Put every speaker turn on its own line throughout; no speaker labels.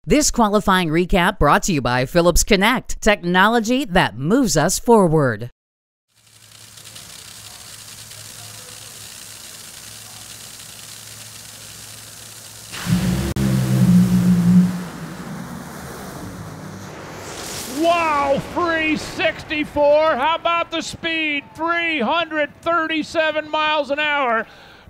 This qualifying recap brought to you by Phillips Connect, technology that moves us forward.
Wow, 364. How about the speed? 337 miles an hour.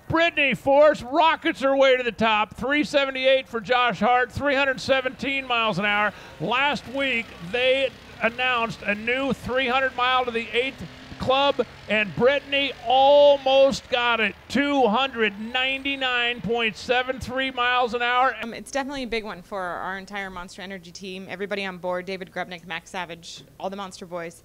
Brittany Force rockets her way to the top. 378 for Josh Hart, 317 miles an hour. Last week, they announced a new 300 mile to the 8th club, and Brittany almost got it. 299.73 miles an hour.
It's definitely a big one for our entire Monster Energy team. Everybody on board, David Grubnick, Max Savage, all the Monster boys.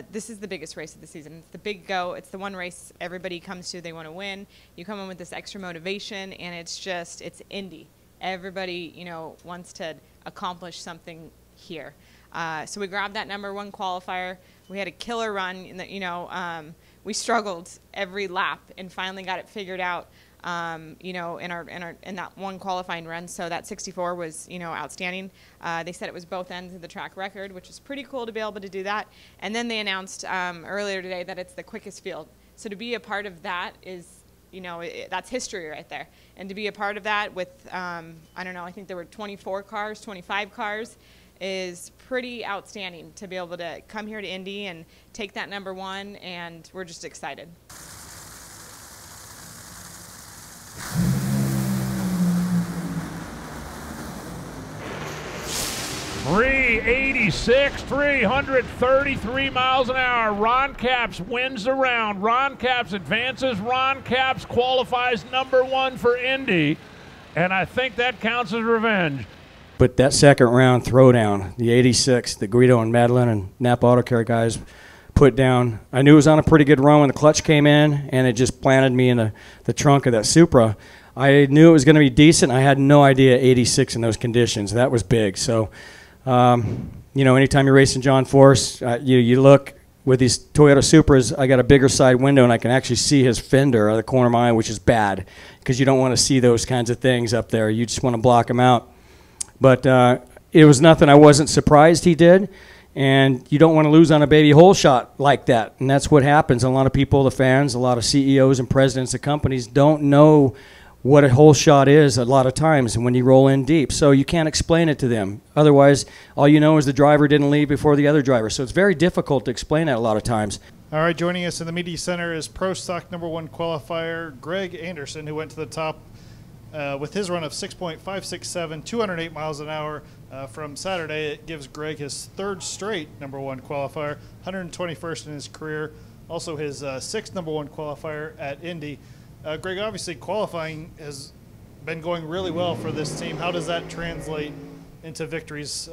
This is the biggest race of the season. It's the big go. It's the one race everybody comes to. They want to win. You come in with this extra motivation, and it's Indy. Everybody, wants to accomplish something here. So we grabbed that #1 qualifier. We had a killer run. We struggled every lap and finally got it figured out. In that one qualifying run. So that 64 was, outstanding. They said it was both ends of the track record, which is pretty cool to be able to do that. And then they announced earlier today that it's the quickest field. So to be a part of that is, that's history right there. And to be a part of that with, I think there were 24 cars, 25 cars, is pretty outstanding to be able to come here to Indy and take that #1, and we're just excited.
386, 333 miles an hour. Ron Capps wins the round. Ron Capps advances. Ron Capps qualifies #1 for Indy, and I think that counts as revenge.
But that second round throwdown, the 86, the Guido and Madeline and Napa Auto Care guys put down, I knew it was on a pretty good run when the clutch came in, and it just planted me in the trunk of that Supra. I knew it was going to be decent. I had no idea 86 in those conditions. That was big. So, anytime you're racing John Force, you look with these Toyota Supras, I got a bigger side window, and I can actually see his fender out of the corner of my eye, which is bad because you don't want to see those kinds of things up there. You just want to block them out. But it was nothing I wasn't surprised he did, and you don't want to lose on a baby hole shot like that, and that's what happens. A lot of people, the fans, a lot of CEOs and presidents of companies don't know what a hole shot is a lot of times when you roll in deep, so you can't explain it to them. Otherwise, all you know is the driver didn't leave before the other driver, so it's very difficult to explain that a lot of times.
All right, joining us in the media center is Pro Stock #1 qualifier Greg Anderson, who went to the top with his run of 6.567, 208 miles an hour from Saturday. It gives Greg his third straight #1 qualifier, 121st in his career, also his sixth #1 qualifier at Indy. Greg, obviously qualifying has been going really well for this team. How does that translate into victories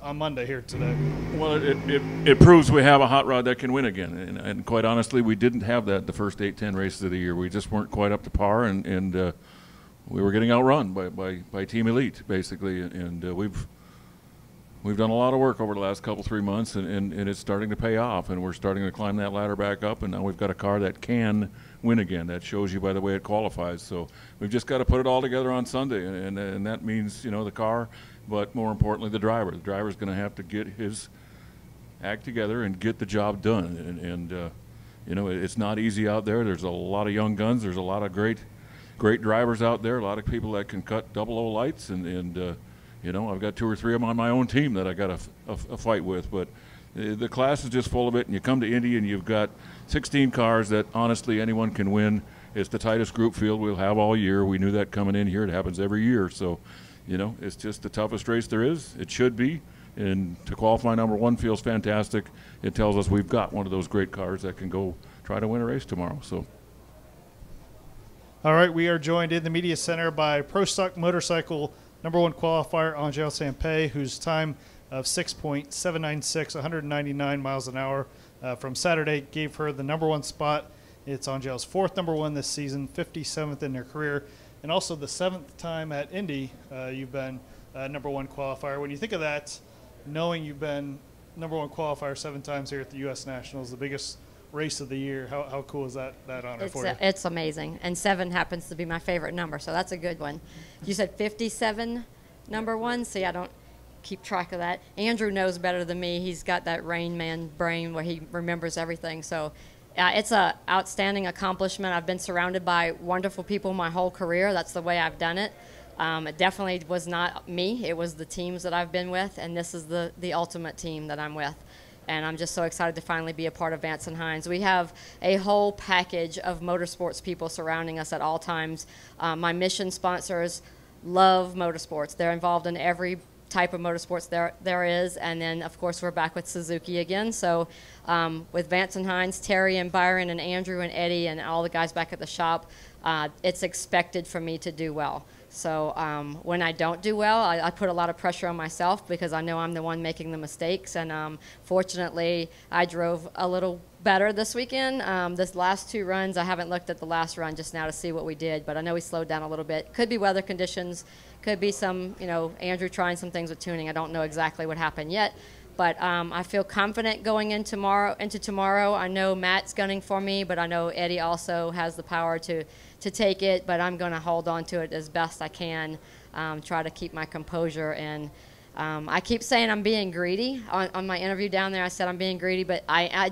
on Monday here today?
Well, it proves we have a hot rod that can win again. And quite honestly, we didn't have that the first 8-10 races of the year. We just weren't quite up to par, and we were getting outrun by Team Elite, basically, and we've done a lot of work over the last three months, and it's starting to pay off, and we're starting to climb that ladder back up, and now we've got a car that can win again. That shows you by the way it qualifies. So we've just got to put it all together on Sunday, and that means, the car, but more importantly, the driver. The driver's going to have to get his act together and get the job done, and it's not easy out there. There's a lot of young guns. There's a lot of great drivers out there, a lot of people that can cut 00 lights, and I've got 2 or 3 of them on my own team that I got a fight with. But the class is just full of it, and you come to Indy and you've got 16 cars that honestly anyone can win. It's the tightest group field we'll have all year. We knew that coming in here. It happens every year. So, it's just the toughest race there is. It should be. And to qualify #1 feels fantastic. It tells us we've got one of those great cars that can go try to win a race tomorrow. So.
All right, we are joined in the media center by Pro Stock Motorcycle #1 qualifier Angelle Sampey, whose time of 6.796, 199 miles an hour from Saturday gave her the #1 spot. It's Angelle's 4th #1 this season, 57th in her career, and also the 7th time at Indy you've been #1 qualifier. When you think of that, knowing you've been #1 qualifier 7 times here at the U.S. Nationals, the biggest race of the year, how cool is that honor for you?
It's amazing, and 7 happens to be my favorite number, so that's a good one. You said 57 number one. See, I don't keep track of that. Andrew knows better than me. He's got that Rain Man brain where he remembers everything. So it's an outstanding accomplishment. I've been surrounded by wonderful people my whole career. That's the way I've done it. It definitely was not me. It was the teams that I've been with, and this is the ultimate team that I'm with. And I'm just so excited to finally be a part of Vance and Hines. We have a whole package of motorsports people surrounding us at all times. My mission sponsors love motorsports. They're involved in every type of motorsports there is. And then, of course, we're back with Suzuki again. So with Vance and Hines, Terry and Byron and Andrew and Eddie and all the guys back at the shop, it's expected for me to do well. So when I don't do well, I put a lot of pressure on myself because I know I'm the one making the mistakes. And fortunately, I drove a little better this weekend. This last two runs, I haven't looked at the last run just now to see what we did, but I know we slowed down a little bit. Could be weather conditions, could be some, Andrew trying some things with tuning. I don't know exactly what happened yet. But I feel confident going into tomorrow. I know Matt's gunning for me, but I know Eddie also has the power to take it. But I'm going to hold on to it as best I can, try to keep my composure. And I keep saying I'm being greedy. On my interview down there, I said I'm being greedy, but I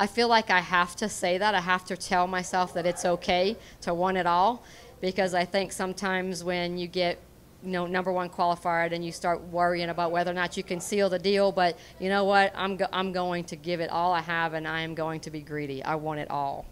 feel like I have to say that. I have to tell myself that it's okay to want it all, because I think sometimes when you get number one qualifier, and you start worrying about whether or not you can seal the deal. But you know what? I'm going to give it all I have, and I am going to be greedy. I want it all.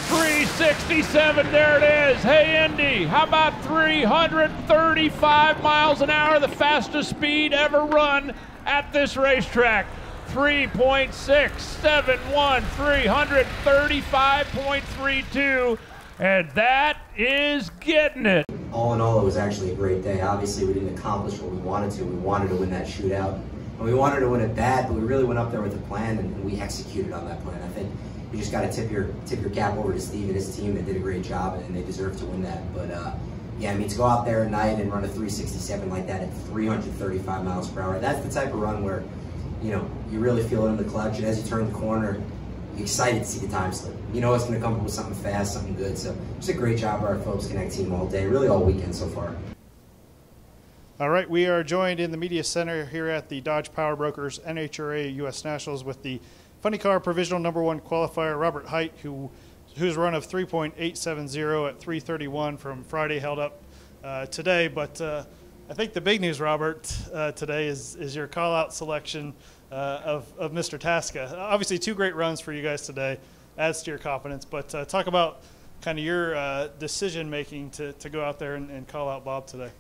.367, there it is. Hey, Indy, how about 335 miles an hour, the fastest speed ever run at this racetrack? 3.671, 335.32, and that is getting it.
All in all, it was actually a great day. Obviously, we didn't accomplish what we wanted to. We wanted to win that shootout, and we wanted to win it bad, but we really went up there with a plan, and we executed on that plan. I think you just got to tip your cap over to Steve and his team. They did a great job, and they deserve to win that. But yeah, I mean, to go out there at night and run a 367 like that at 335 miles per hour, that's the type of run where you really feel it in the clutch, and as you turn the corner, you're excited to see the time slip. You know it's going to come up with something fast, something good. So just a great job by our Phillips Connect team all day, really all weekend so far.
All right, we are joined in the media center here at the Dodge Power Brokers NHRA U.S. Nationals with the Funny Car Provisional #1 qualifier, Robert Height, whose run of 3.870 at 331 from Friday held up today. But I think the big news, Robert, today is your call-out selection of Mr. Tasca. Obviously, two great runs for you guys today, adds to your confidence. But talk about kind of your decision-making to go out there and call out Bob today.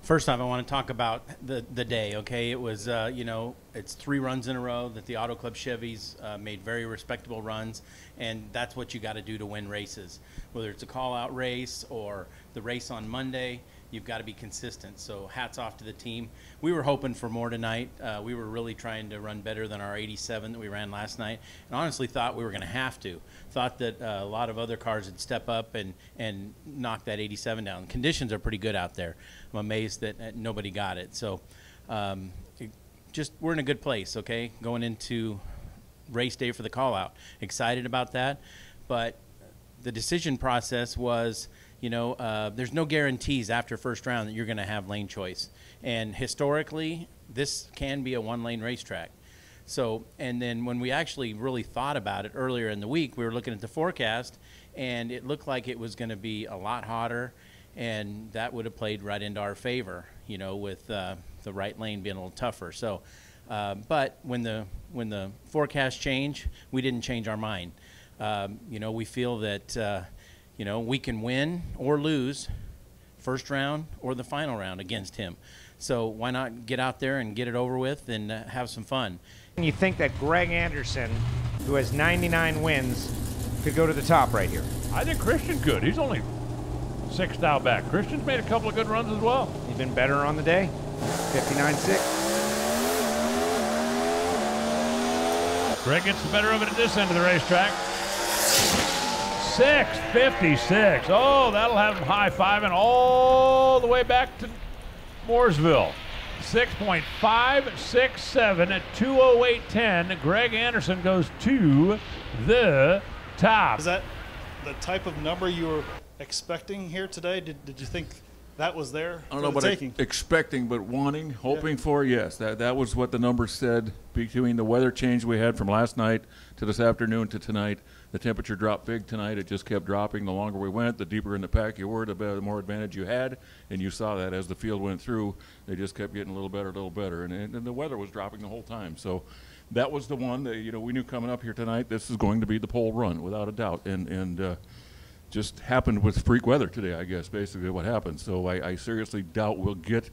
First off, I want to talk about the day, okay? It was, it's 3 runs in a row that the Auto Club Chevys made very respectable runs, and that's what you got to do to win races. Whether it's a call-out race or the race on Monday, you've got to be consistent. So hats off to the team. We were hoping for more tonight. We were really trying to run better than our 87 that we ran last night, and honestly thought we were going to have to. Thought that a lot of other cars would step up and knock that 87 down. Conditions are pretty good out there. I'm amazed that nobody got it. So we're in a good place, okay, going into race day for the call-out. Excited about that, but the decision process was, there's no guarantees after first round that you're going to have lane choice. And historically, this can be a one-lane racetrack. So, and then when we actually really thought about it earlier in the week, we were looking at the forecast, and it looked like it was going to be a lot hotter, and that would have played right into our favor, with the right lane being a little tougher. So, but when the forecast changed, we didn't change our mind. We feel that we can win or lose first round or the final round against him. So why not get out there and get it over with and have some fun?
You think that Greg Anderson, who has 99 wins, could go to the top right here?
I think Christian could. He's only 6th out back. Christian's made a couple of good runs as well.
He's been better on the day. 59.6.
Greg gets the better of it at this end of the racetrack. 6:56. Oh, that'll have him high-fiving all the way back to Mooresville. 6.567 at 2:08.10. Greg Anderson goes to the top.
Is that the type of number you were expecting here today? Did you think that was there?
I don't know about expecting, but wanting, hoping for, yes. That was what the numbers said. Between the weather change we had from last night to this afternoon to tonight, the temperature dropped big tonight. It just kept dropping. The longer we went, the deeper in the pack you were, the more advantage you had. And you saw that as the field went through. They just kept getting a little better. And the weather was dropping the whole time. So that was the one that, we knew coming up here tonight, this is going to be the pole run, without a doubt. And just happened with freak weather today, I guess, basically what happened. So I seriously doubt we'll get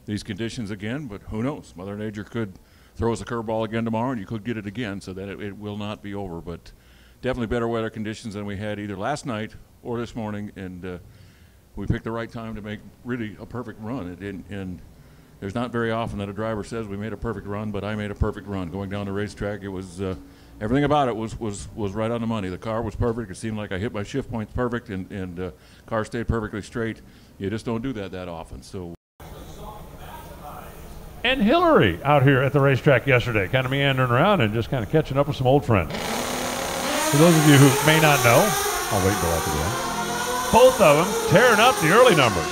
these conditions again, but who knows? Mother Nature could throw us a curveball again tomorrow, and you could get it again, so that it will not be over. But definitely better weather conditions than we had either last night or this morning, and we picked the right time to make really a perfect run. And there's not very often that a driver says we made a perfect run, but I made a perfect run. Going down the racetrack, it was everything about it was right on the money. The car was perfect. It seemed like I hit my shift points perfect, and car stayed perfectly straight. You just don't do that often. So.
And Hillary out here at the racetrack yesterday, kind of meandering around and just kind of catching up with some old friends. For those of you who may not know, I'll wait until after the end. Both of them tearing up the early numbers.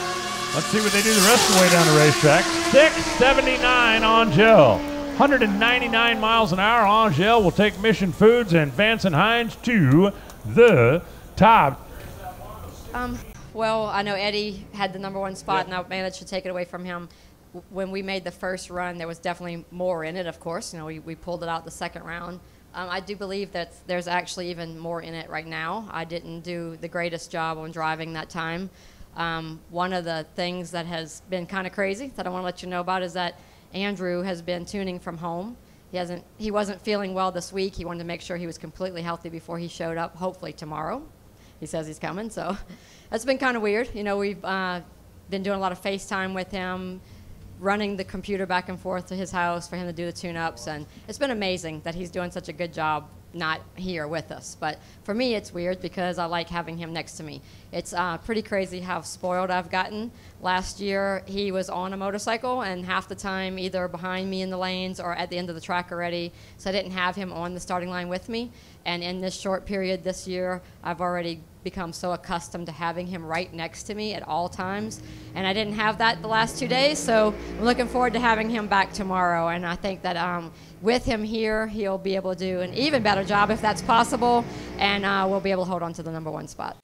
Let's see what they do the rest of the way down the racetrack. 679 Angelle. 199 miles an hour. Angelle will take Mission Foods and Vance and Hines to the top.
Well, I know Eddie had the #1 spot, and I managed to take it away from him. When we made the first run, there was definitely more in it, of course. We pulled it out the second round. I do believe that there's actually even more in it right now. I didn't do the greatest job on driving that time. One of the things that has been kind of crazy that I want to let you know about is that Andrew has been tuning from home. He wasn't feeling well this week. He wanted to make sure he was completely healthy before he showed up, hopefully tomorrow. He says he's coming, so that's been kind of weird. We've been doing a lot of FaceTime with him, running the computer back and forth to his house for him to do the tune-ups, and it's been amazing that he's doing such a good job not here with us. But for me, it's weird because I like having him next to me. It's pretty crazy how spoiled I've gotten. Last year, he was on a motorcycle, and half the time either behind me in the lanes or at the end of the track already, so I didn't have him on the starting line with me. And in this short period this year, I've already become so accustomed to having him right next to me at all times. And I didn't have that the last 2 days, so I'm looking forward to having him back tomorrow. And I think that with him here, he'll be able to do an even better job if that's possible, and we'll be able to hold on to the #1 spot.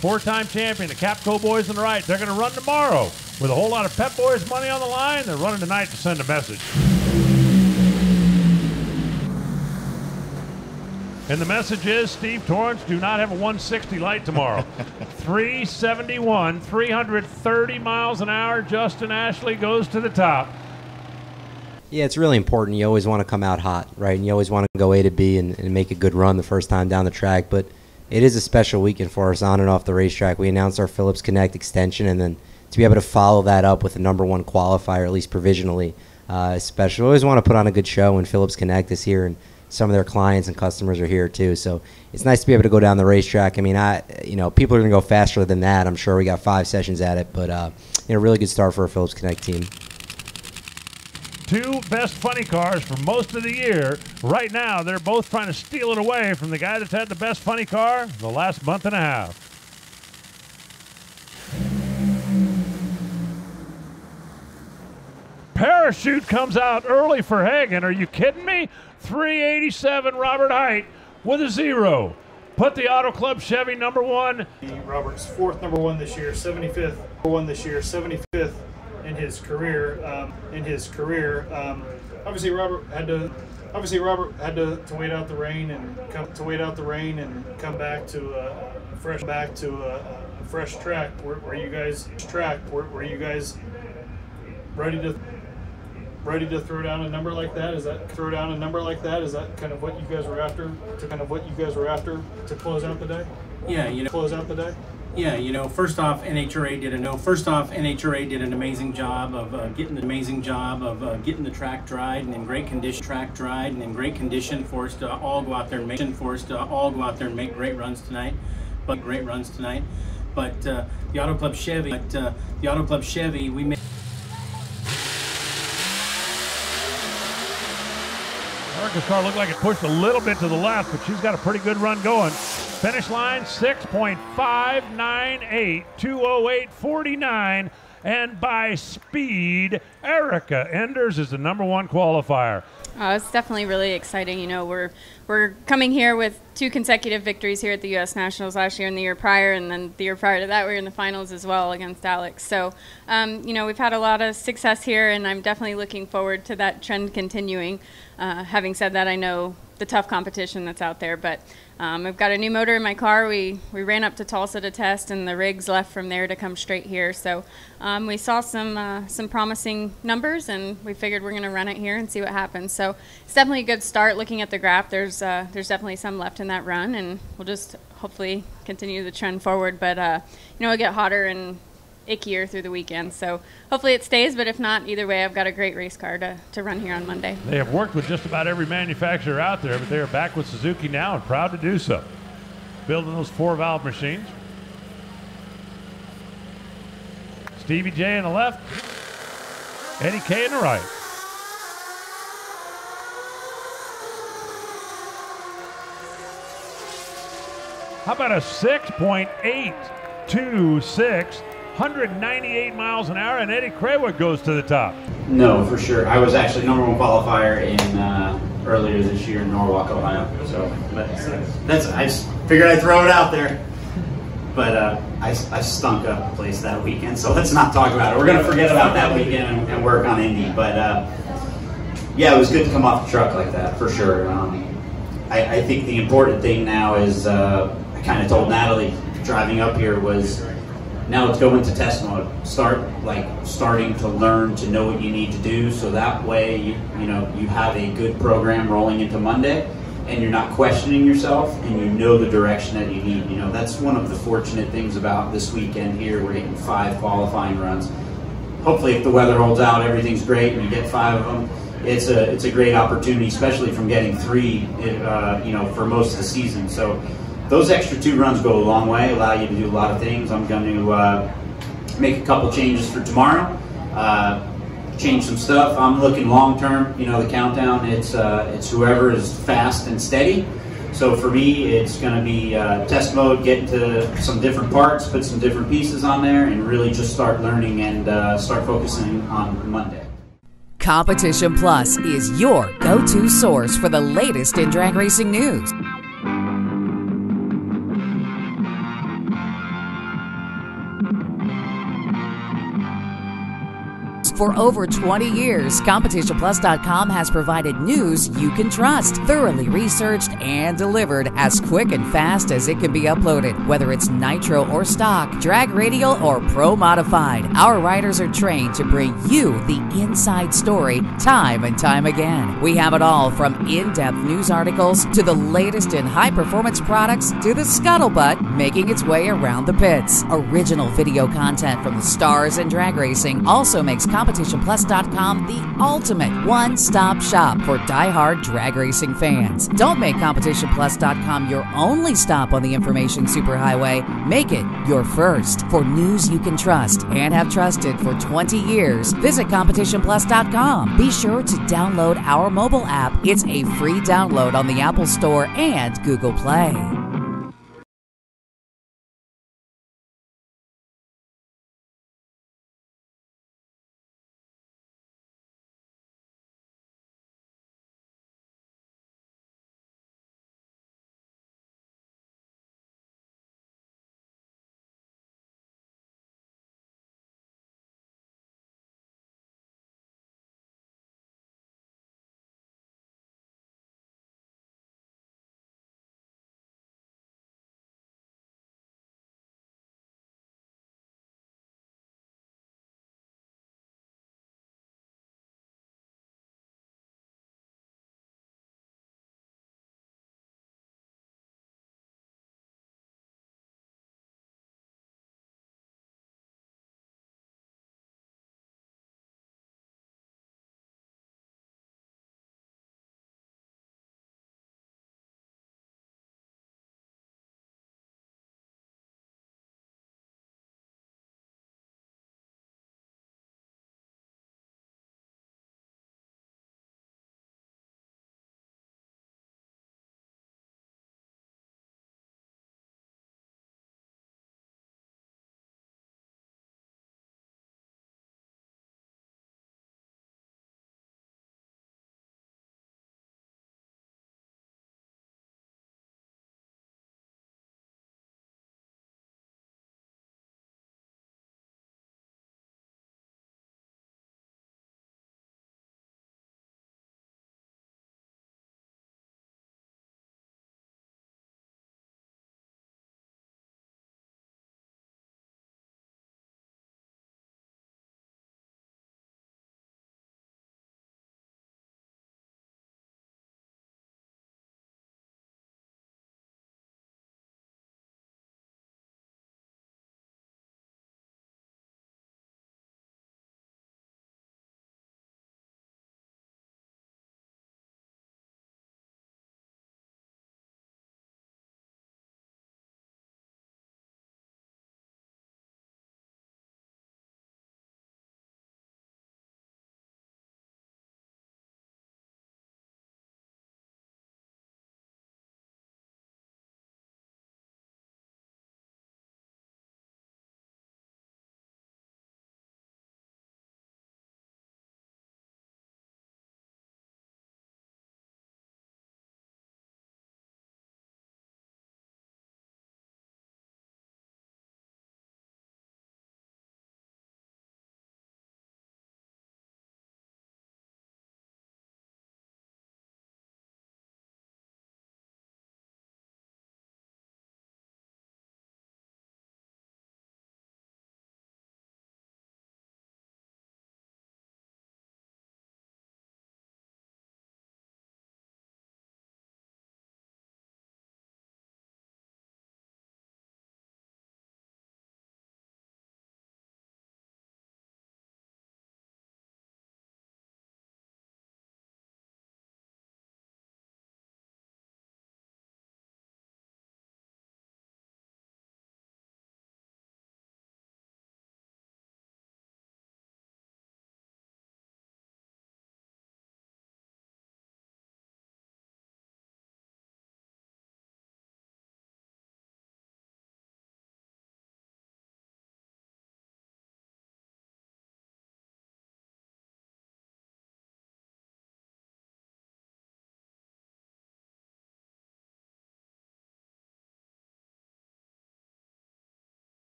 Four-time champion, the Capco boys on the right. They're going to run tomorrow with a whole lot of Pep Boys money on the line. They're running tonight to send a message. And the message is, Steve Torrance, do not have a 160 light tomorrow. 371, 330 miles an hour. Justin Ashley goes to the top.
Yeah, it's really important. You always want to come out hot, right? And you always want to go A to B and make a good run the first time down the track. But it is a special weekend for us on and off the racetrack. We announced our Phillips Connect extension, and then to be able to follow that up with a #1 qualifier, at least provisionally, is special. We always want to put on a good show when Phillips Connect is here, and some of their clients and customers are here too. So it's nice to be able to go down the racetrack. I mean, people are going to go faster than that. I'm sure we got 5 sessions at it, but really good start for our Phillips Connect team.
2 best funny cars for most of the year. Right now, they're both trying to steal it away from the guy that's had the best funny car the last month and a half. Parachute comes out early for Hagan. Are you kidding me? 387 Robert Height with a 0. Put the Auto Club Chevy #1.
Robert's 4th #1 this year, 75th in his career. Obviously Robert had to wait out the rain and come back to a fresh track. Were you guys ready to throw down a number like that? Is that kind of what you guys were after to close out the day?
Yeah, first off, NHRA did an amazing job of getting the track dried and in great condition for us to all go out there and make great runs tonight. but the Auto Club Chevy, we made.
Erica's car looked like it pushed a little bit to the left, but she's got a pretty good run going. Finish line 6.598, 2:08.49, and by speed, Erica Enders is the #1 qualifier.
It's definitely really exciting. You know, we're coming here with 2 consecutive victories here at the U.S. Nationals last year and the year prior, and then the year prior to that we were in the finals as well against Alex. So, you know, we've had a lot of success here, and I'm definitely looking forward to that trend continuing. Having said that, I know the tough competition that's out there, but I've got a new motor in my car. We ran up to Tulsa to test, and the rigs left from there to come straight here. So we saw some promising numbers, and we figured we're going to run it here and see what happens. So it's definitely a good start. Looking at the graph, there's definitely some left in that run, and we'll just hopefully continue the trend forward. But you know, it'll get hotter and ickier through the weekend, so hopefully it stays, but if not, either way, I've got a great race car to run here on Monday.
They have worked with just about every manufacturer out there, but they are back with Suzuki now and proud to do so. Building those 4-valve machines. Stevie J on the left, Eddie K on the right. How about a 6.826? 198 miles an hour, and Eddie Craywood goes to the top.
No, for sure. I was actually #1 qualifier in earlier this year in Norwalk, Ohio. So that's I just figured I'd throw it out there. But I stunk up the place that weekend, so let's not talk about it. We're going to forget about that weekend and work on Indy. But yeah, it was good to come off the truck like that, for sure. I think the important thing now is, I kind of told Natalie driving up here, was now let's go into test mode. Starting to learn to know what you need to do, so that way you have a good program rolling into Monday, and you're not questioning yourself, and you know the direction that you need. You know, that's one of the fortunate things about this weekend here. We're getting 5 qualifying runs. Hopefully, if the weather holds out, everything's great, and you get 5 of them. It's a great opportunity, especially from getting 3, for most of the season. So those extra 2 runs go a long way, allow you to do a lot of things. I'm going to make a couple changes for tomorrow, change some stuff. I'm looking long term. You know, the countdown, it's whoever is fast and steady. So for me, it's going to be test mode, get into some different parts, put some different pieces on there, and really just start learning and start focusing on Monday.
Competition Plus is your go-to source for the latest in drag racing news. For over 20 years, CompetitionPlus.com has provided news you can trust, thoroughly researched and delivered as quick and fast as it can be uploaded. Whether it's nitro or stock, drag radial or pro modified, our writers are trained to bring you the inside story time and time again. We have it all, from in-depth news articles to the latest in high-performance products to the scuttlebutt making its way around the pits. Original video content from the stars in drag racing also makes CompetitionPlus.com the ultimate one-stop shop for die-hard drag racing fans. Don't make CompetitionPlus.com your only stop on the information superhighway. Make it your first. For news you can trust and have trusted for 20 years, visit CompetitionPlus.com. Be sure to download our mobile app. It's a free download on the Apple Store and Google Play.